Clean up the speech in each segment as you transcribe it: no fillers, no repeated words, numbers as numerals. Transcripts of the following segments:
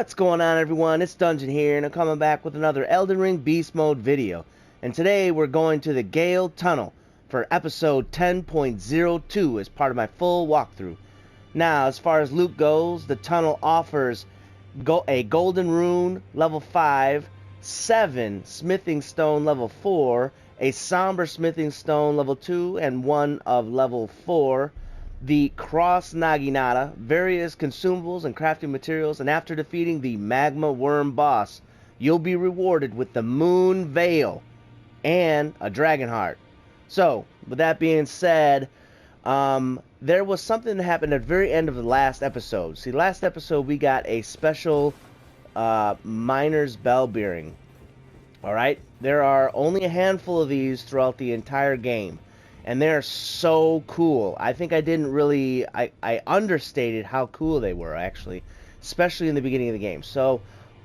What's going on, everyone? It's Dungeon here, and I'm coming back with another Elden Ring Beast Mode video. And today we're going to the Gael Tunnel for episode 10.02 as part of my full walkthrough. Now, as far as loot goes, the tunnel offers a golden rune level 5, 7 smithing stone level 4, a somber smithing stone level 2, and 1 of level 4. The Cross-Naginata, various consumables and crafting materials, and after defeating the Magma Wyrm Boss, you'll be rewarded with the Moonveil and a dragon heart. So, with that being said, there was something that happened at the very end of the last episode. See, last episode we got a special miner's bell bearing. Alright? There are only a handful of these throughout the entire game. And they're so cool. I think I didn't really... I understated how cool they were, actually. Especially in the beginning of the game. So,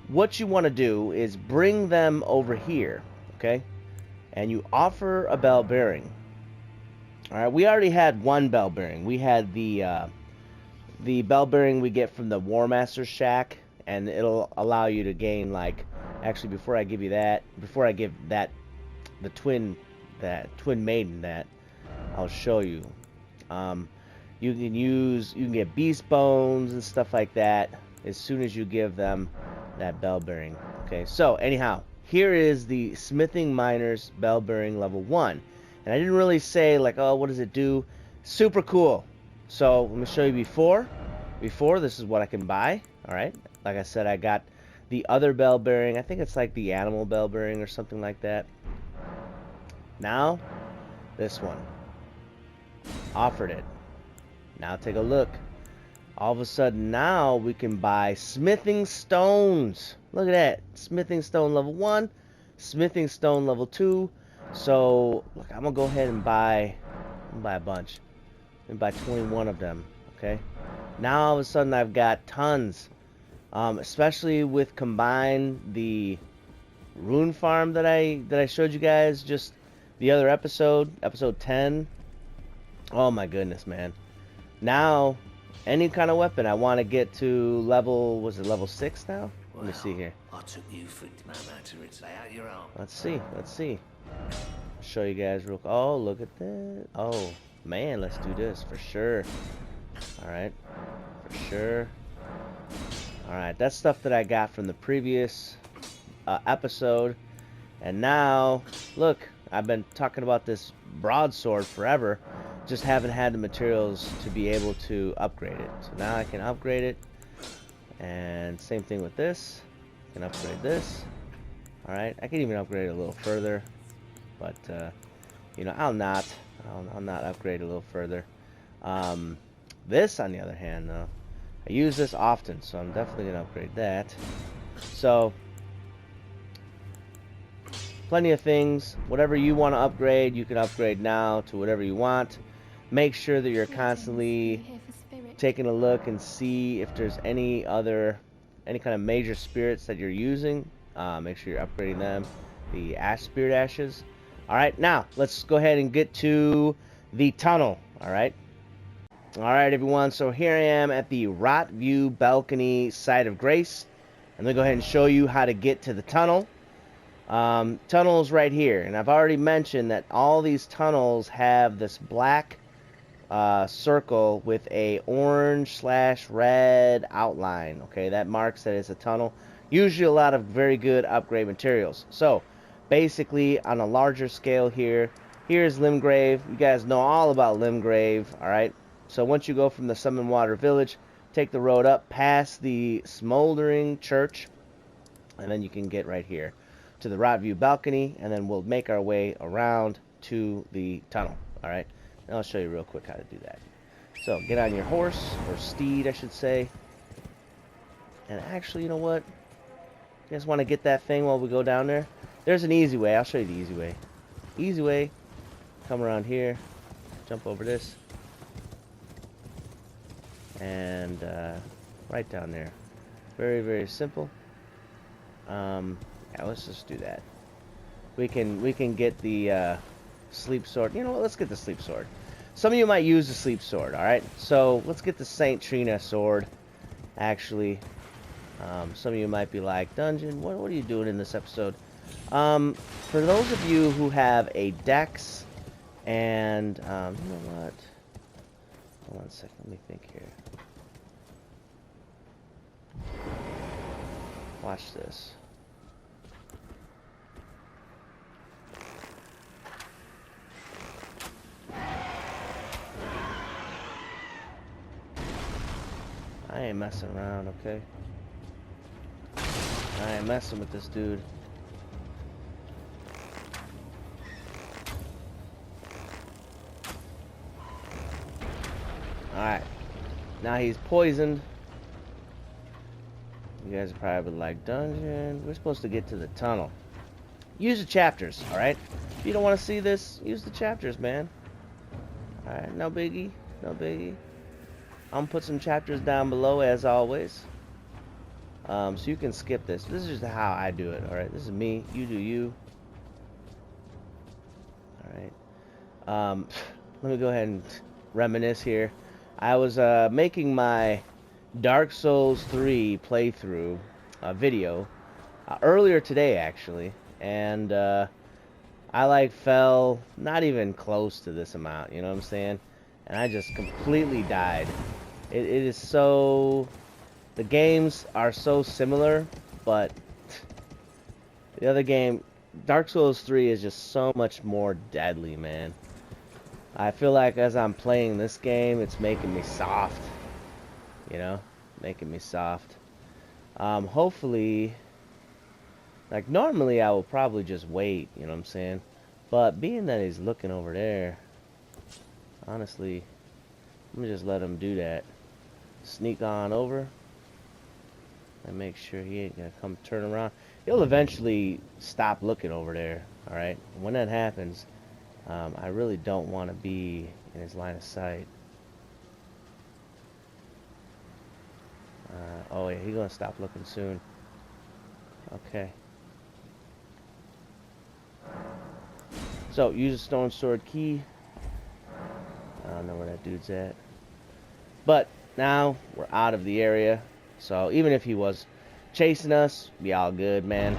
what you want to do is bring them over here. Okay? And you offer a bell bearing. Alright, we already had one bell bearing. We had the bell bearing we get from the War Master's Shack. And it'll allow you to gain, like... Actually, before I give you that... Before I give that... The twin maiden that... I'll show you. You can get beast bones and stuff like that as soon as you give them that bell bearing. Okay, so anyhow, here is the smithing miner's bell bearing level 1. And I didn't really say like, oh, what does it do? Super cool. So let me show you before. Before, this is what I can buy. Alright, like I said, I got the other bell bearing. I think it's like the animal bell bearing or something like that. Now, this one. Offered it. Now take a look. All of a sudden now we can buy smithing stones. Look at that. Smithing stone level 1. Smithing stone level 2. So look, I'm gonna go ahead and buy a bunch. And buy 21 of them. Okay. Now all of a sudden I've got tons. Especially with combine the rune farm that I showed you guys just the other episode 10. Oh my goodness, man. Now, any kind of weapon, I want to get to level, was it level 6 now? Let me see here. I took you for no matter, it's out your arm. Let's see. Show you guys real quick. Oh, look at that. Oh, man, let's do this for sure. Alright, for sure. Alright, that's stuff that I got from the previous episode. And now, look, I've been talking about this broadsword forever. Just haven't had the materials to be able to upgrade it. So now I can upgrade it. And same thing with this. I can upgrade this. Alright, I can even upgrade it a little further. But, you know, I'll not upgrade a little further. This, on the other hand, though, I use this often, so I'm definitely going to upgrade that. So, plenty of things. Whatever you want to upgrade, you can upgrade now to whatever you want. Make sure that you're constantly taking a look and see if there's any kind of major spirits that you're using. Make sure you're upgrading them. The ash spirit ashes. Alright, now let's go ahead and get to the tunnel. Alright, everyone, so here I am at the Rot View Balcony Site of Grace. I'm going to go ahead and show you how to get to the tunnel. Tunnels right here, and I've already mentioned that all these tunnels have this black circle with a orange/red outline. Okay, that marks that it's a tunnel. Usually a lot of very good upgrade materials. So basically on a larger scale here's Limgrave. You guys know all about Limgrave. Alright, so once you go from the Summon Water Village, take the road up past the Smoldering Church, and then you can get right here to the Rot View Balcony, and then we'll make our way around to the tunnel. Alright, and I'll show you real quick how to do that. So get on your horse, or steed I should say, and actually, you know what, you guys want to get that thing while we go down there? There's an easy way. I'll show you the easy way. Come around here, jump over this, and right down there. Very, very simple. Yeah, let's just do that. We can get the sleep sword. You know what? Let's get the sleep sword. Some of you might use the sleep sword. All right. So let's get the Saint Trina sword. Actually, Some of you might be like, Dungeon, what are you doing in this episode? For those of you who have a Dex and, you know what? Hold on a second, let me think here. Watch this. I ain't messing around, okay? I ain't messing with this dude. Alright. Now he's poisoned. You guys are probably like, Dungeon, we're supposed to get to the tunnel. Use the chapters, alright? If you don't want to see this, use the chapters, man. Alright, no biggie. No biggie. I'm gonna put some chapters down below as always. So you can skip this. This is just how I do it, alright? This is me. You do you. Alright. Let me go ahead and reminisce here. I was making my Dark Souls 3 playthrough video earlier today, actually. And I like fell not even close to this amount, you know what I'm saying? And I just completely died. It is so... The games are so similar, but the other game, Dark Souls 3, is just so much more deadly, man. I feel like as I'm playing this game, it's making me soft. You know? Making me soft. Hopefully... Like, normally I will probably just wait, you know what I'm saying? But being that he's looking over there, honestly, let me just let him do that. Sneak on over. And make sure he ain't gonna come turn around. He'll eventually stop looking over there, alright? When that happens, I really don't want to be in his line of sight. Oh yeah, he's gonna stop looking soon. Okay. So, use a stone sword key. I don't know where that dude's at. But, now, we're out of the area. So, even if he was chasing us, be all good, man.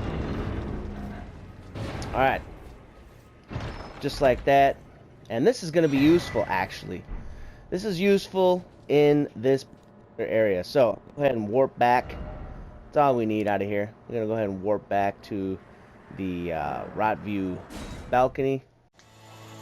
Alright. Just like that. And this is going to be useful, actually. This is useful in this area. So, go ahead and warp back. That's all we need out of here. We're going to go ahead and warp back to the Rot View balcony.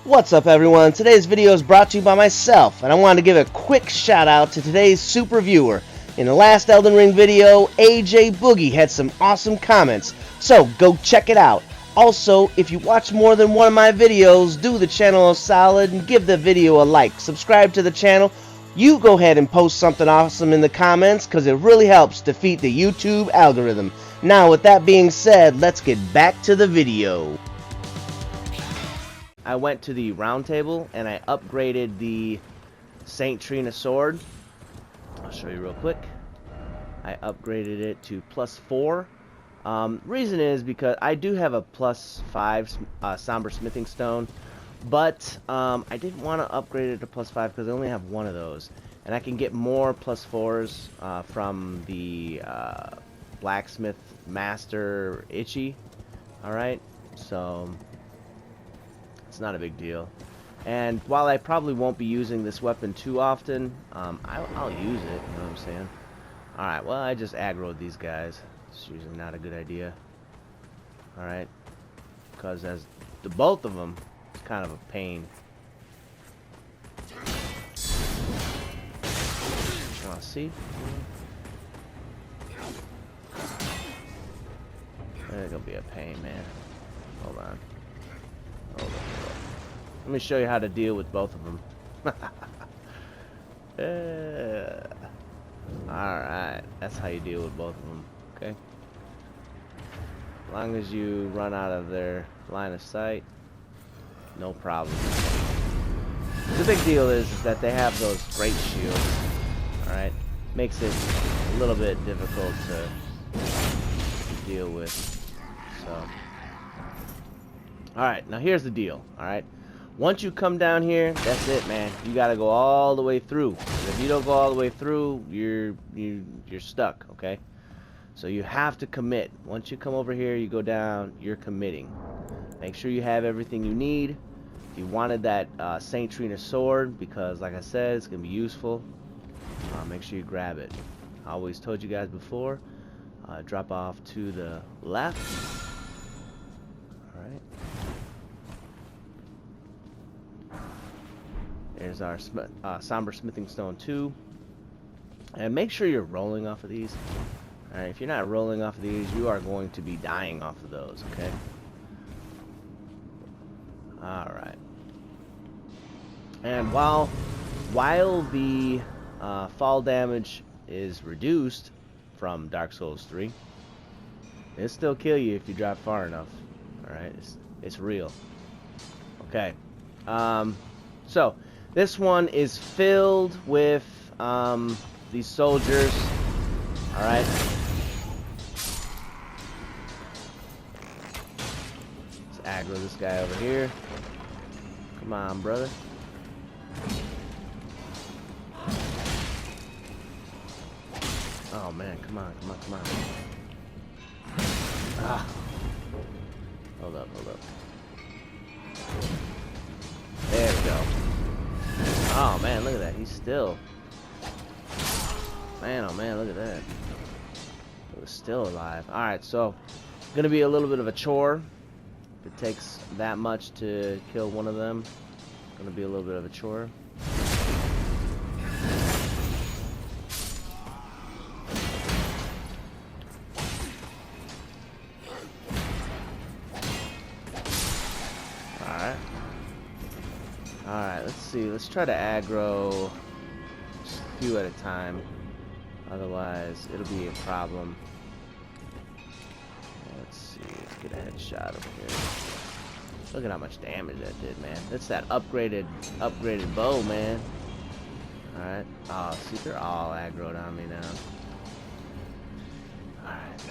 What's up, everyone? Today's video is brought to you by myself, and I wanted to give a quick shout out to today's super viewer. In the last Elden Ring video, AJ Boogie had some awesome comments, so go check it out. Also, if you watch more than one of my videos, do the channel a solid and give the video a like. Subscribe to the channel. You go ahead and post something awesome in the comments, because it really helps defeat the YouTube algorithm. Now, with that being said, let's get back to the video. I went to the round table and I upgraded the Saint Trina sword. I'll show you real quick. I upgraded it to +4. Reason is because I do have a +5 somber smithing stone, but I didn't want to upgrade it to +5 because I only have one of those, and I can get more +4s from the blacksmith master Itchy. All right, so it's not a big deal. And while I probably won't be using this weapon too often, I'll use it, you know what I'm saying? Alright, well, I just aggroed these guys. It's usually not a good idea. Alright. Because as the both of them, it's kind of a pain. Wanna see? It's gonna be a pain, man. Hold on. Hold on. Let me show you how to deal with both of them. Alright, that's how you deal with both of them, okay? As long as you run out of their line of sight, no problem. The big deal is that they have those great shields, alright? Makes it a little bit difficult to deal with, so. Alright, now here's the deal, alright? Once you come down here, that's it, man. You gotta go all the way through. If you don't go all the way through, you're stuck, okay? So you have to commit. Once you come over here, you go down, you're committing. Make sure you have everything you need. If you wanted that Saint Trina sword, because like I said, it's going to be useful, make sure you grab it. I always told you guys before, drop off to the left. Alright. There's our somber smithing stone 2. And make sure you're rolling off of these. Alright, if you're not rolling off of these, you are going to be dying off of those, okay? Alright. And while the fall damage is reduced from Dark Souls 3, it'll still kill you if you drop far enough. Alright, it's real. Okay. So, this one is filled with these soldiers. Alright. Let's aggro this guy over here. Come on, brother. Oh man, come on. Ah. Hold up. There we go. Oh man, look at that. He's still. Man, oh man, look at that. He was still alive. Alright, so gonna be a little bit of a chore. If it takes that much to kill one of them, gonna be a little bit of a chore. Alright, let's see. Let's try to aggro just a few at a time. Otherwise, it'll be a problem. Let's see. Let's get a headshot over here. Look at how much damage that did, man. That's that upgraded bow, man. Alright. Oh, see, they're all aggroed on me now. Alright.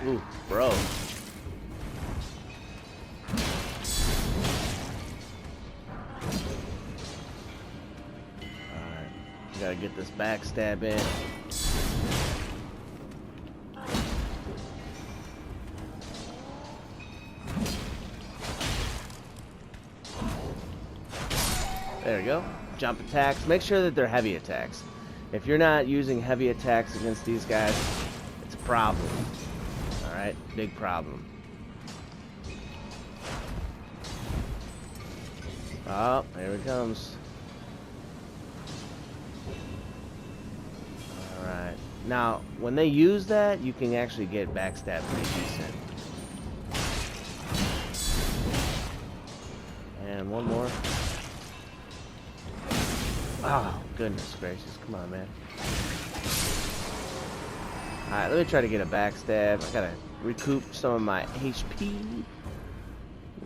Ooh, bro. Alright. Gotta get this backstab in. There we go. Jump attacks. Make sure that they're heavy attacks. If you're not using heavy attacks against these guys, it's a problem. Alright, big problem. Oh, here it comes. Alright. Now, when they use that, you can actually get backstabbed pretty decent. And one more. Oh, goodness gracious. Come on, man. Alright, let me try to get a backstab. I gotta recoup some of my HP.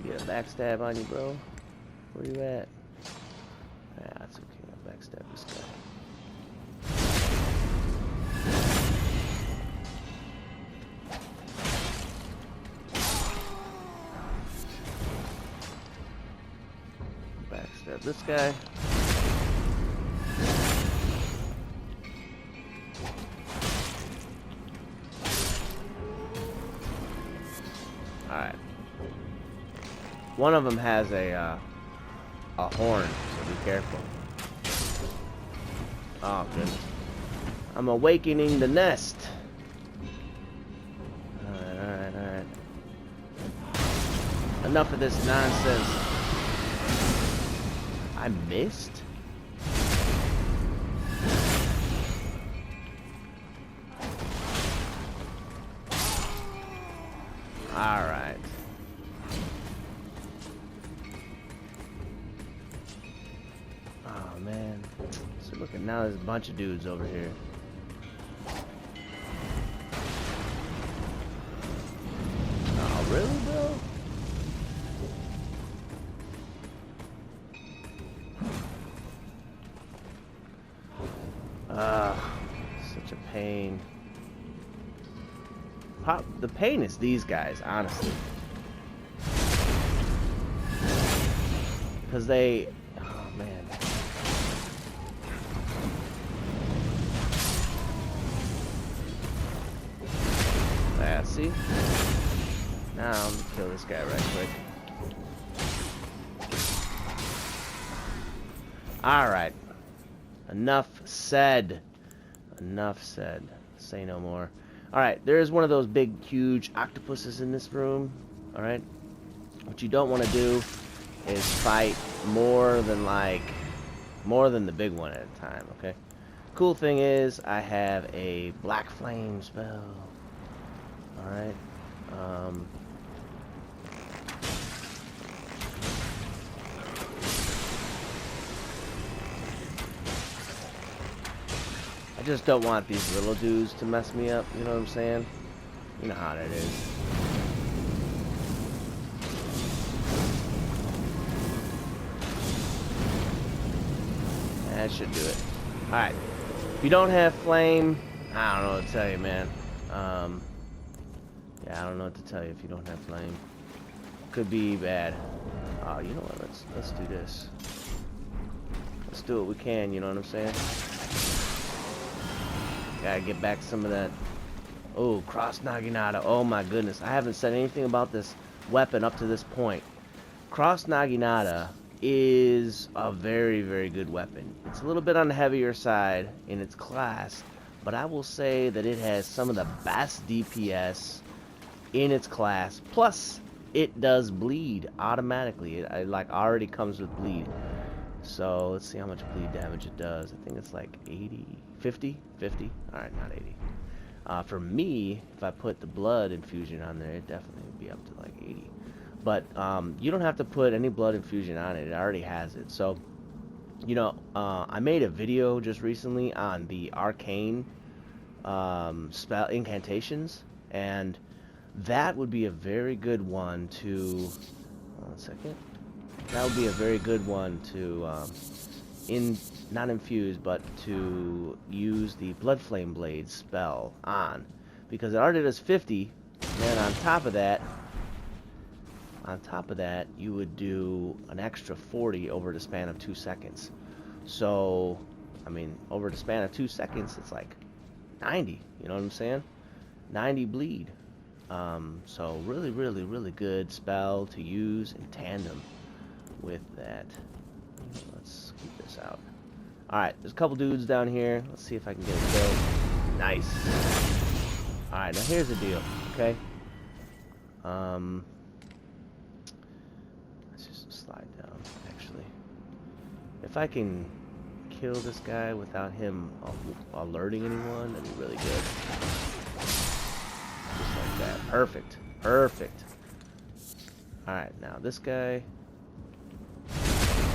Get a backstab on you, bro. Where you at? Yeah, that's okay. I'll backstab this guy. Backstab this guy. Alright. One of them has a horn, so be careful. Oh, goodness. I'm awakening the nest. Alright. Enough of this nonsense. I missed? Alright. Oh man. So look at now there's a bunch of dudes over here. Oh really, bro? Such a pain. the pain is these guys, honestly. Because they... Oh, man. Yeah, see? Now I'm gonna kill this guy right quick. Alright. Enough said. Enough said. Say no more. Alright, there's one of those big, huge octopuses in this room. Alright? What you don't want to do is fight more than the big one at a time, okay? Cool thing is, I have a black flame spell. Alright. I just don't want these little dudes to mess me up, you know what I'm saying? You know how that is. That should do it. Alright. If you don't have flame, I don't know what to tell you, man. Yeah, I don't know what to tell you if you don't have flame. Could be bad. Oh, you know what? Let's do this. Let's do what we can, you know what I'm saying? Gotta get back some of that. Oh, Cross-Naginata. Oh my goodness. I haven't said anything about this weapon up to this point. Cross-Naginata is a very, very good weapon. It's a little bit on the heavier side in its class, but I will say that it has some of the best DPS in its class. Plus, it does bleed automatically. It like already comes with bleed. So let's see how much bleed damage it does. I think it's like 80, 50, 50. All right, not 80. For me, if I put the blood infusion on there, it definitely would be up to like 80. But you don't have to put any blood infusion on it. It already has it. So, you know, I made a video just recently on the arcane spell incantations, and that would be a very good one to... Hold on a second. That would be a very good one to not infuse, but to use the Blood Flame Blade spell on, because it already does 50. And then on top of that, you would do an extra 40 over the span of 2 seconds. So, I mean, over the span of 2 seconds, it's like 90. You know what I'm saying? 90 bleed. So really, really, really good spell to use in tandem with that. Let's keep this out. Alright, there's a couple dudes down here. Let's see if I can get a kill. Nice. Alright, now here's the deal, okay? Let's just slide down, actually. If I can kill this guy without him alerting anyone, that'd be really good. Just like that. Perfect. Perfect. Alright, now this guy.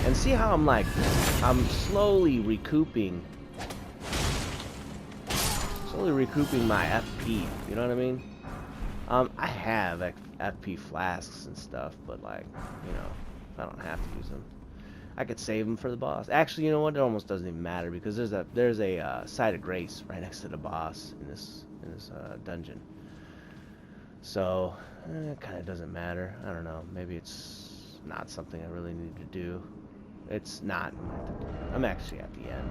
And see how I'm slowly recouping my FP, you know what I mean? I have FP flasks and stuff, but like, you know, I don't have to use them. I could save them for the boss. Actually, you know what? It almost doesn't even matter, because there's a site of grace right next to the boss in this dungeon. So it kind of doesn't matter. I don't know. Maybe it's not something I really need to do. It's not. I'm actually at the end.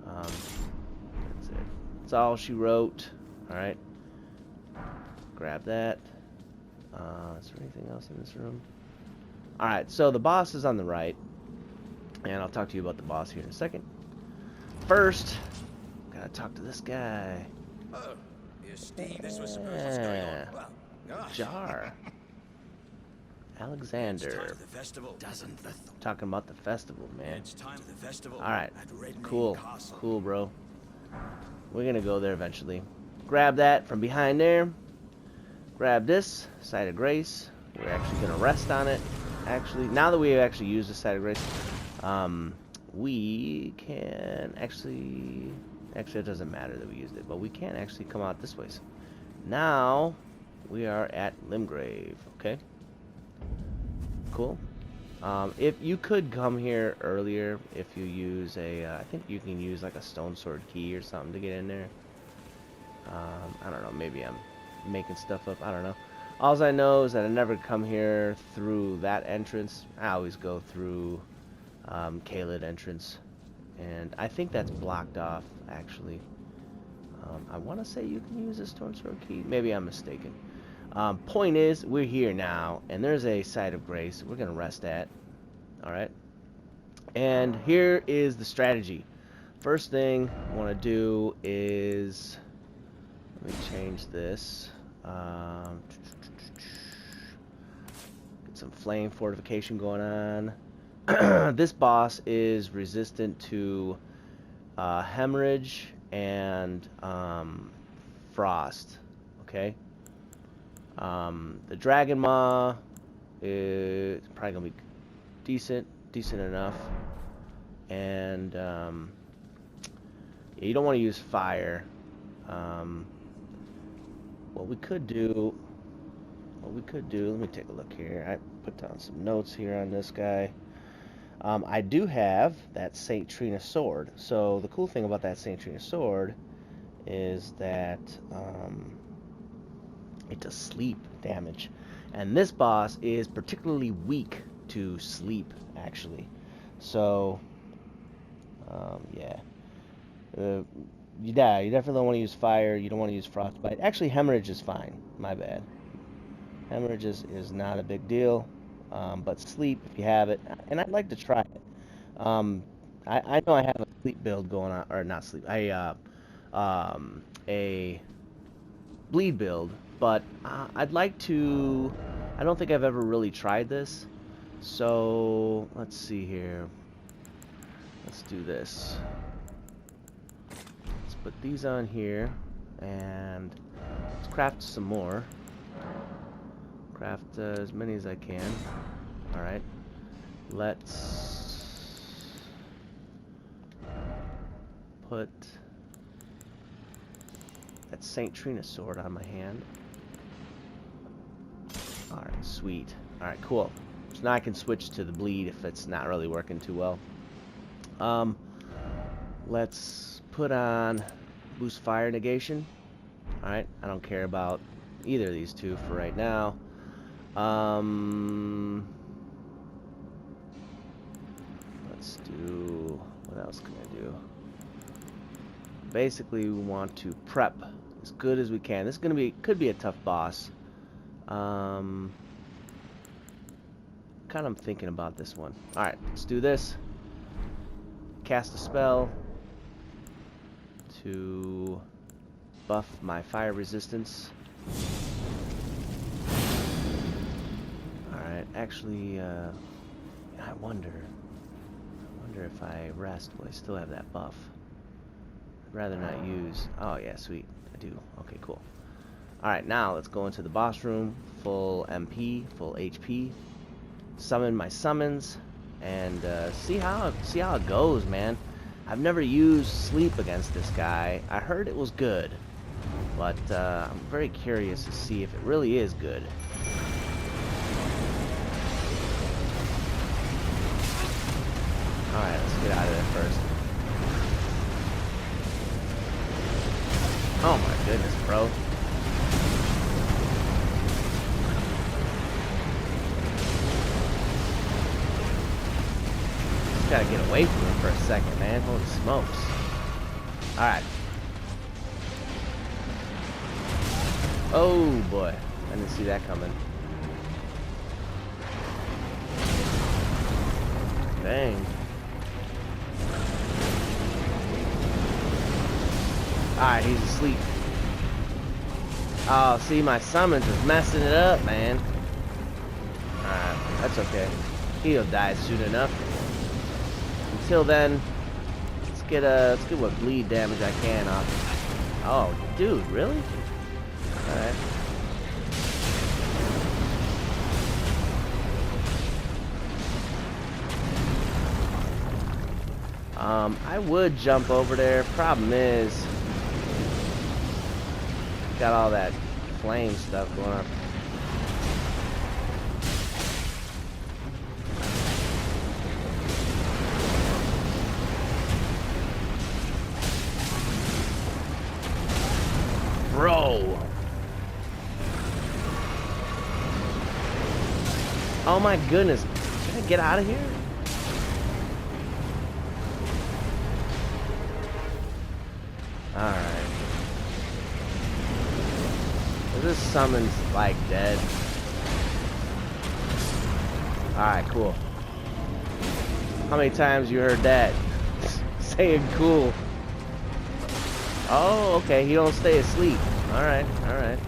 That's it. That's all she wrote. All right. Grab that. Is there anything else in this room? All right. So the boss is on the right, and I'll talk to you about the boss here in a second. First, gotta talk to this guy. Oh, you Steve, this was what's going on. Well, gosh. Jar. Alexander. It's time for the festival. Doesn't the Talking about the festival, man. It's time for the festival. Alright. At Red Cool. Main Castle. Cool, bro. We're gonna go there eventually. Grab that from behind there. Grab this site of grace. We're actually gonna rest on it. Actually, now that we have actually used the site of grace, we can actually it doesn't matter that we used it, but we can actually come out this way. Now we are at Limgrave. Okay. Cool. If you could come here earlier, if you use I think you can use like a stone sword key or something to get in there. I don't know. Maybe I'm making stuff up. I don't know. All I know is that I never come here through that entrance. I always go through Kaled entrance. And I think that's blocked off, actually. I want to say you can use a Stone Sword key. Maybe I'm mistaken. Point is, we're here now, and there's a site of grace we're going to rest at. Alright? And here is the strategy. First thing I want to do is... Let me change this. Get some flame fortification going on. This boss is resistant to hemorrhage and frost. Okay. The Dragon Maw is probably gonna be decent enough, and yeah, you don't want to use fire. What we could do, let me take a look here. I put down some notes here on this guy. I do have that Saint Trina sword. So the cool thing about that Saint Trina sword is that it does sleep damage. And this boss is particularly weak to sleep, actually. So, yeah. You definitely don't want to use fire. You don't want to use frostbite. Actually, hemorrhage is fine. My bad. Hemorrhage is not a big deal. But sleep, if you have it, and I'd like to try it. I know I have a sleep build going on, or not sleep, a bleed build, but I'd like to. I don't think I've ever really tried this. So let's see here. Let's do this. Let's put these on here, and let's craft some more. Craft as many as I can. Alright. Let's put that Saint Trina sword on my hand. Alright, sweet. Alright, cool. So now I can switch to the bleed if it's not really working too well. Let's put on boost fire negation. Alright, I don't care about either of these two for right now. Let's do, what else can I do? Basically, we want to prep as good as we can. This is could be a tough boss. Kind of thinking about this one. Alright, let's do this. Cast a spell to buff my fire resistance. Actually, I wonder if I rest, will I still have that buff? I'd rather not use. Oh yeah, sweet, I do. Okay, cool. All right, now let's go into the boss room, full MP, full HP. Summon my summons, and see how it goes, man. I've never used sleep against this guy. I heard it was good, but I'm very curious to see if it really is good. Alright, let's get out of there first. Oh my goodness, bro. Just gotta get away from him for a second, man. Holy smokes. Alright. Oh boy. I didn't see that coming. Dang. Alright, he's asleep. Oh, see, my summons is messing it up, man. Alright, that's okay. He'll die soon enough. Until then, let's get what bleed damage I can off. Oh, dude, really? Alright. I would jump over there. Problem is, got all that flame stuff going on. Bro. Oh my goodness. Can I get out of here? Alright. This summon's like dead. Alright, cool. How many times you heard that? Saying cool. Oh, okay, he don't stay asleep. Alright, alright.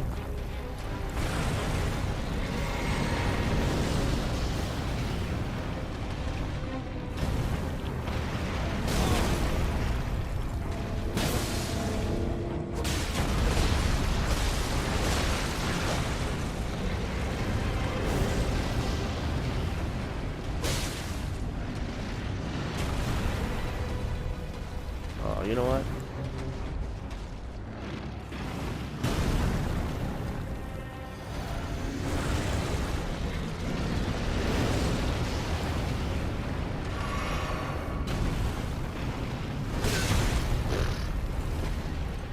Oh, you know what?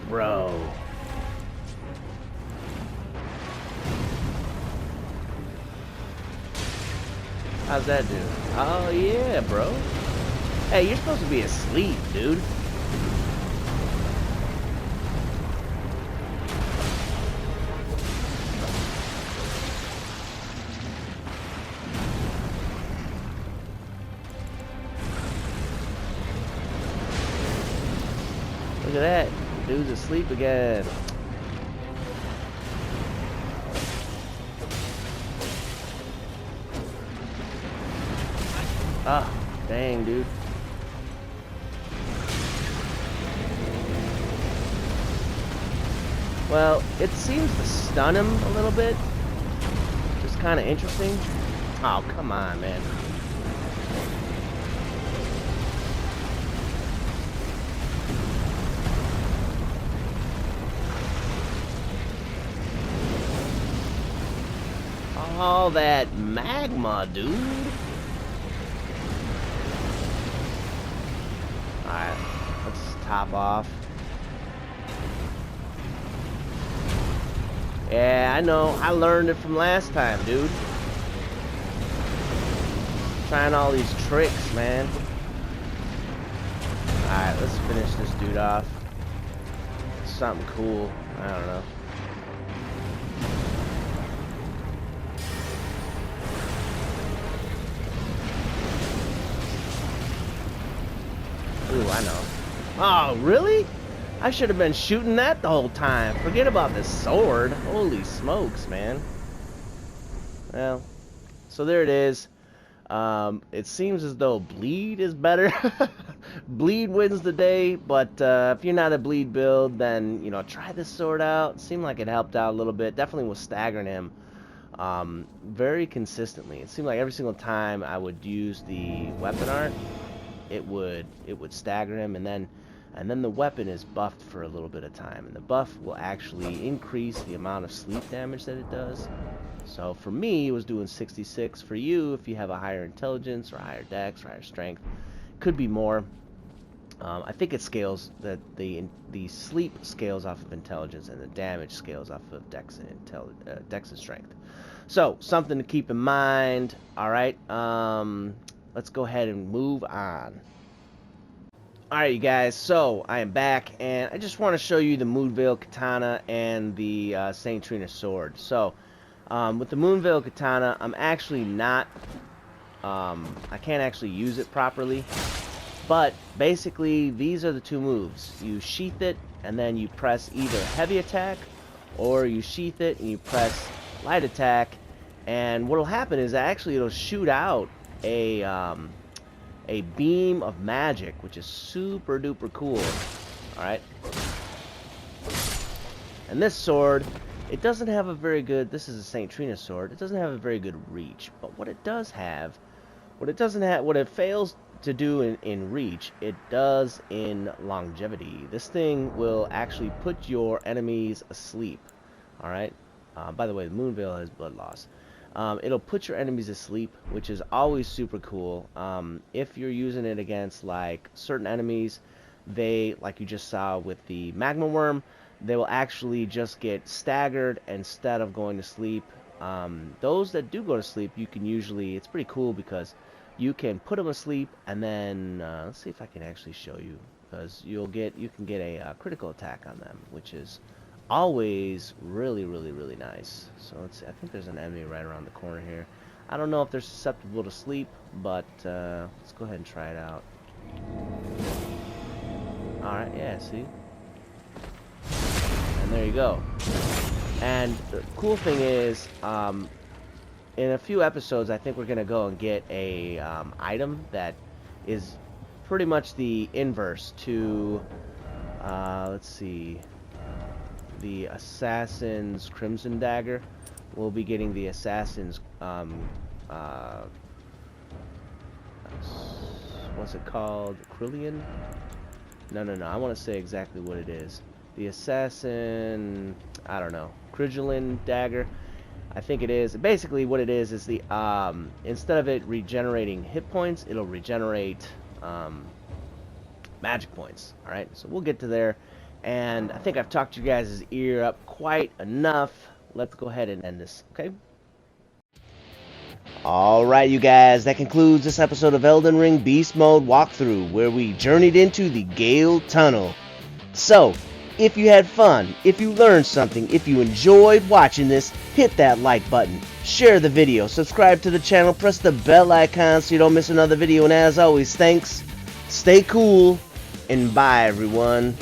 Bro. How's that do? Oh yeah, bro. Hey, you're supposed to be asleep, dude. Look at that. Dude's asleep again. Ah, dang, dude. Well, it seems to stun him a little bit. Just kind of interesting. Oh, come on, man. All that magma, dude. Alright, let's top off. Yeah, I know. I learned it from last time, dude. Trying all these tricks, man. Alright, let's finish this dude off. Something cool. I don't know. Ooh, I know. Oh, really? I should have been shooting that the whole time. Forget about this sword. Holy smokes, man. Well, so there it is. It seems as though bleed is better. Bleed wins the day, but if you're not a bleed build, then, you know, try this sword out. It seemed like it helped out a little bit. Definitely was staggering him very consistently. It seemed like every single time I would use the weapon art, it would stagger him, and then the weapon is buffed for a little bit of time, and the buff will actually increase the amount of sleep damage that it does. So for me, it was doing 66. For you, if you have a higher intelligence or higher dex or higher strength, could be more. I think it scales that the sleep scales off of intelligence, and the damage scales off of dex and strength. So something to keep in mind. All right. Let's go ahead and move on. Alright, you guys, so I am back, and I just want to show you the Moonveil Katana and the St. Trina sword. So, with the Moonveil Katana, I'm actually not, I can't actually use it properly, but basically, these are the two moves. You sheath it, and then you press either heavy attack, or you sheath it, and you press light attack, and what will happen is actually it'll shoot out a beam of magic, which is super duper cool. Alright. And this sword, it doesn't have a very good, this is a St. Trina sword, it doesn't have a very good reach, but what it does have, what it fails to do in reach, it does in longevity. This thing will actually put your enemies asleep. Alright. By the way, the Moonveil has blood loss. It'll put your enemies asleep, which is always super cool. If you're using it against like certain enemies, they, like you just saw with the Magma Wyrm, they will actually just get staggered instead of going to sleep. those that do go to sleep, you can usually, it's pretty cool because you can put them asleep, and then let's see if I can actually show you, because you can get a critical attack on them, which is always really nice. So let's see, I think there's an enemy right around the corner here. I don't know if they're susceptible to sleep, but let's go ahead and try it out. Alright, yeah, see? And there you go. And the cool thing is, in a few episodes, I think we're going to go and get a item that is pretty much the inverse to, let's see, the Assassin's Crimson Dagger. We'll be getting the Assassin's, what's it called? Krillian? No, I want to say exactly what it is. The Assassin, I don't know, Krillin Dagger, I think it is. Basically what it is the, instead of it regenerating hit points, it'll regenerate magic points. Alright, so we'll get to there. And I think I've talked your guys' ear up quite enough. Let's go ahead and end this, okay? Alright, you guys, that concludes this episode of Elden Ring Beast Mode walkthrough, where we journeyed into the Gael Tunnel. So, if you had fun, if you learned something, if you enjoyed watching this, hit that like button, share the video, subscribe to the channel, press the bell icon so you don't miss another video, and as always, thanks, stay cool, and bye everyone.